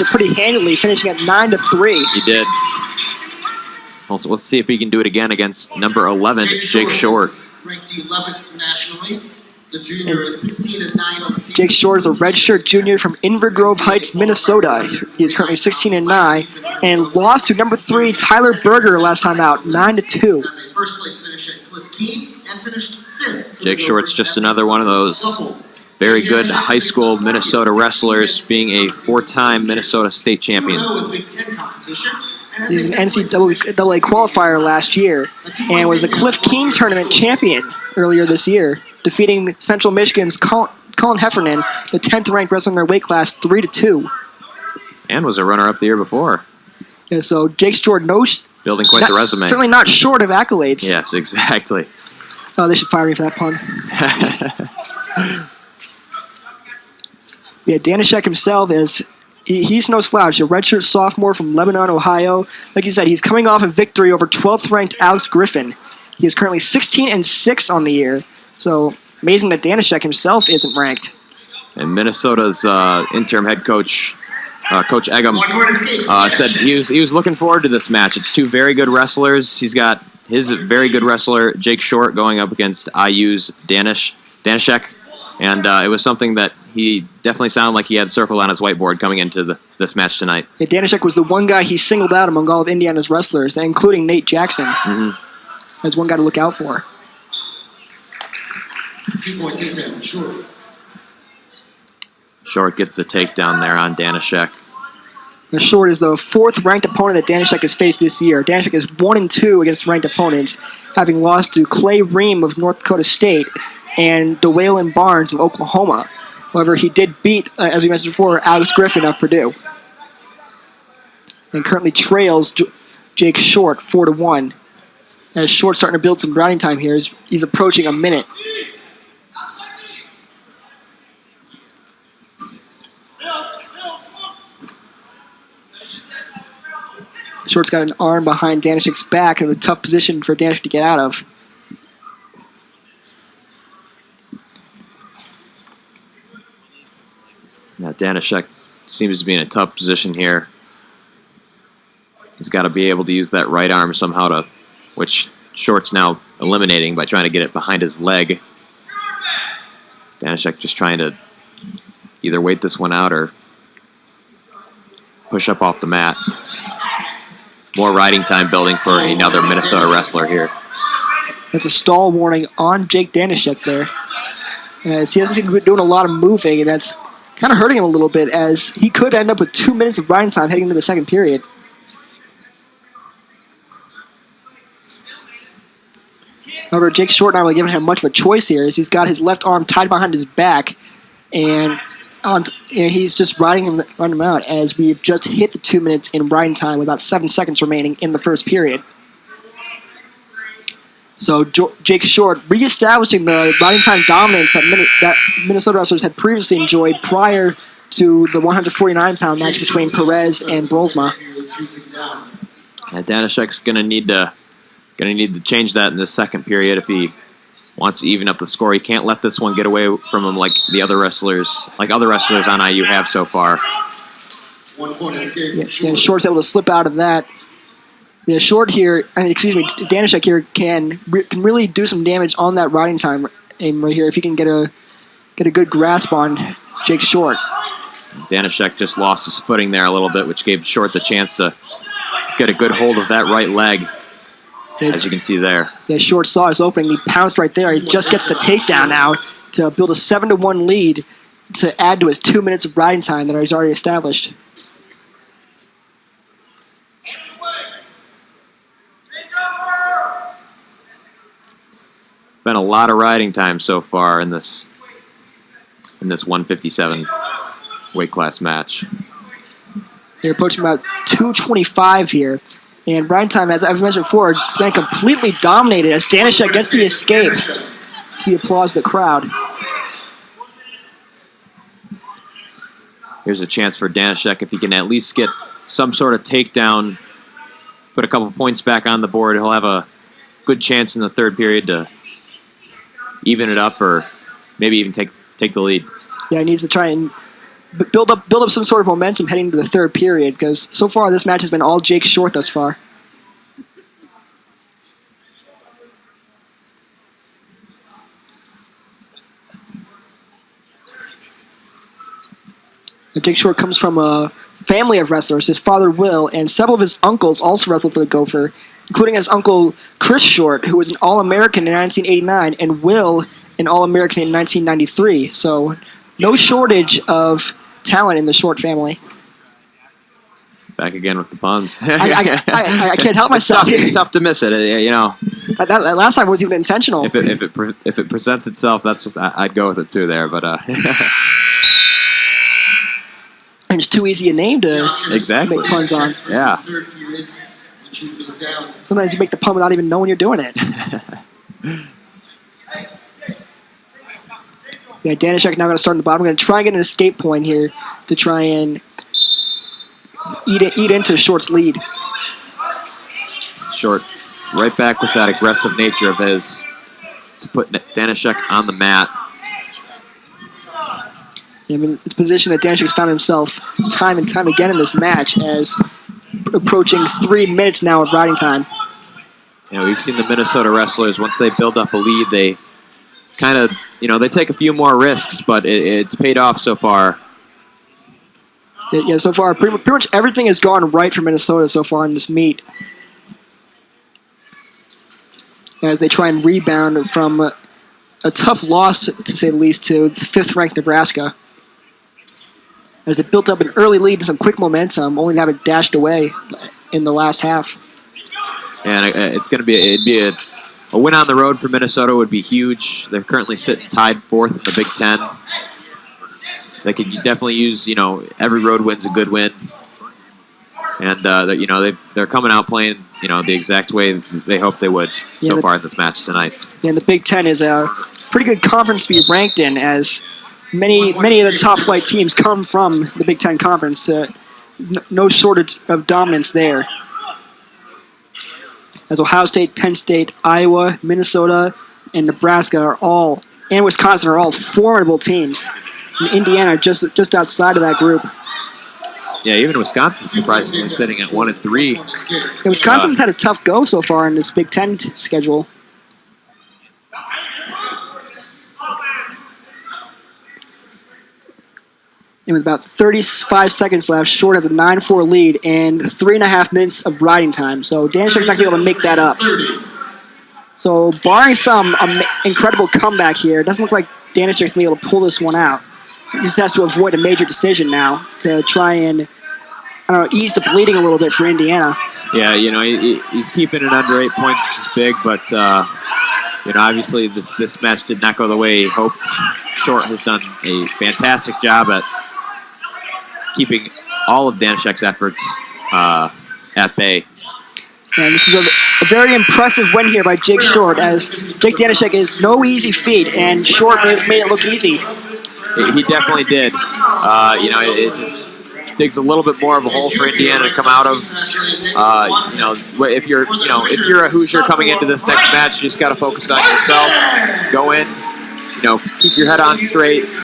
pretty handily, finishing at 9-3. He did. Also, let's see if he can do it again against number 11, Jake Short. Ranked 11th nationally. The junior is 16-9 on the season. Jake Short is a redshirt junior from Inver Grove Heights, Minnesota. He is currently 16-9 and lost to number 3 Tyler Berger last time out, 9-2. Has a first place finish at Cliff Key and finished 5th. Jake Short's just another one of those very good high school Minnesota wrestlers, being a 4-time Minnesota state champion. He's an NCAA qualifier last year and was the Cliff Keen tournament champion earlier this year, defeating Central Michigan's Colin Heffernan, the 10th ranked wrestler in their weight class, 3-2. And was a runner-up the year before. Yeah, so Jake Short, building quite the resume. Certainly not short of accolades. Yes, exactly. Oh, they should fire me for that pun. Yeah, Danishek himself he's no slouch. A redshirt sophomore from Lebanon, Ohio. Like you said, he's coming off a victory over 12th ranked Alex Griffin. He is currently 16-6 on the year. So amazing that Danishek himself isn't ranked. And Minnesota's interim head coach, Coach Eggum, said he was looking forward to this match. It's two very good wrestlers. He's got his very good wrestler, Jake Short, going up against IU's Danishek. And it was something that he definitely sounded like he had circled on his whiteboard coming into this match tonight. Yeah, Danishek was the one guy he singled out among all of Indiana's wrestlers, including Nate Jackson, as one guy to look out for. 2-point takedown, Short. Short gets the takedown there on Danishek. Now, Short is the 4th ranked opponent that Danishek has faced this year. Danishek is 1-2 against ranked opponents, having lost to Clay Ream of North Dakota State and DeWaylen Barnes of Oklahoma. However, he did beat, as we mentioned before, Alex Griffin of Purdue. And currently trails Jake Short 4-1. As Short's starting to build some grounding time here, he's approaching a minute. Short's got an arm behind Danishek's back in a tough position for Danishek to get out of. Now Danishek seems to be in a tough position here. He's got to be able to use that right arm somehow which Short's now eliminating by trying to get it behind his leg. Danishek just trying to either wait this one out or push up off the mat. More riding time building for another Minnesota wrestler here. That's a stall warning on Jake Danishek there. As he hasn't been doing a lot of moving, and that's kind of hurting him a little bit, as he could end up with 2 minutes of riding time heading into the second period. However, Jake Short not really giving him much of a choice here, as he's got his left arm tied behind his back, and he's just riding him out, as we've just hit the 2 minutes in riding time with about 7 seconds remaining in the first period. So Jake Short reestablishing the riding time dominance that Minnesota wrestlers had previously enjoyed prior to the 149-pound match between Perez and Brolsma. And Danishek's gonna need to change that in this second period if he wants to even up the score. He can't let this one get away from him like other wrestlers on IU have so far. 1 point escape. Yeah, Short's able to slip out of that. Yeah, Danishek here can really do some damage on that riding time aim right here if he can get a good grasp on Jake Short. Danishek just lost his footing there a little bit, which gave Short the chance to get a good hold of that right leg, as you can see there. Yeah, Short saw his opening. He pounced right there. He just gets the takedown now to build a 7-1 lead to add to his 2 minutes of riding time that he's already established. Been a lot of riding time so far in this 157 weight class match. They're approaching about 2:25 here. And riding time, as I've mentioned before, has been completely dominated as Danishek gets the escape to the applause of the crowd. Here's a chance for Danishek if he can at least get some sort of takedown, put a couple points back on the board. He'll have a good chance in the third period to even it up or maybe even take the lead. Yeah, he needs to try and build up some sort of momentum heading into the third period, because so far this match has been all Jake Short thus far. Jake Short comes from a family of wrestlers. His father, Will, and several of his uncles also wrestled for the Gopher, including his uncle, Chris Short, who was an All-American in 1989, and Will, an All-American in 1993. So no shortage of talent in the Short family. Back again with the puns. I can't help myself. It's tough to miss it, you know. That last time wasn't even intentional. If it presents itself, that's just I'd go with it too there, but And it's too easy a name to exactly make puns on. Yeah. Sometimes you make the pun without even knowing you're doing it. Yeah, Danishek now going to start in the bottom. I'm going to try and get an escape point here to try and eat into Short's lead. Short, right back with that aggressive nature of his to put Danishek on the mat. I mean, it's a position that Danishek's found himself time and time again in this match, as approaching 3 minutes now of riding time. You know, we've seen the Minnesota wrestlers, once they build up a lead, they kind of, you know, they take a few more risks, but it's paid off so far. Yeah, so far, pretty much everything has gone right for Minnesota so far in this meet, as they try and rebound from a tough loss, to say the least, to the 5th-ranked Nebraska. As they built up an early lead to some quick momentum, only to have it dashed away in the last half. And it'd be a win on the road for Minnesota would be huge. They're currently sitting tied 4th in the Big Ten. They could definitely use, you know, every road win's a good win. And, you know, they're coming out playing, you know, the exact way they hoped they would so far in this match tonight. Yeah, and the Big Ten is a pretty good conference to be ranked in, as many of the top flight teams come from the Big Ten Conference. No shortage of dominance there. As Ohio State, Penn State, Iowa, Minnesota, and Nebraska and Wisconsin are all formidable teams. And Indiana just outside of that group. Yeah, even Wisconsin's surprisingly sitting at 1-3. Yeah, Wisconsin's had a tough go so far in this Big Ten schedule. And with about 35 seconds left, Short has a 9-4 lead and 3.5 minutes of riding time. So Danishek's not going to be able to make that up. So barring some incredible comeback here, it doesn't look like Danishek's going to be able to pull this one out. He just has to avoid a major decision now to try and, I don't know, ease the bleeding a little bit for Indiana. Yeah, you know, he's keeping it under 8 points, which is big, but, you know, obviously this match did not go the way he hoped. Short has done a fantastic job at keeping all of Danishek's efforts at bay. And this is a very impressive win here by Jake Short, as Jake Danishek is no easy feat, and Short made it look easy. He definitely did. You know, it just digs a little bit more of a hole for Indiana to come out of. You know, if you're a Hoosier coming into this next match, you just got to focus on yourself. Go in, you know, keep your head on straight.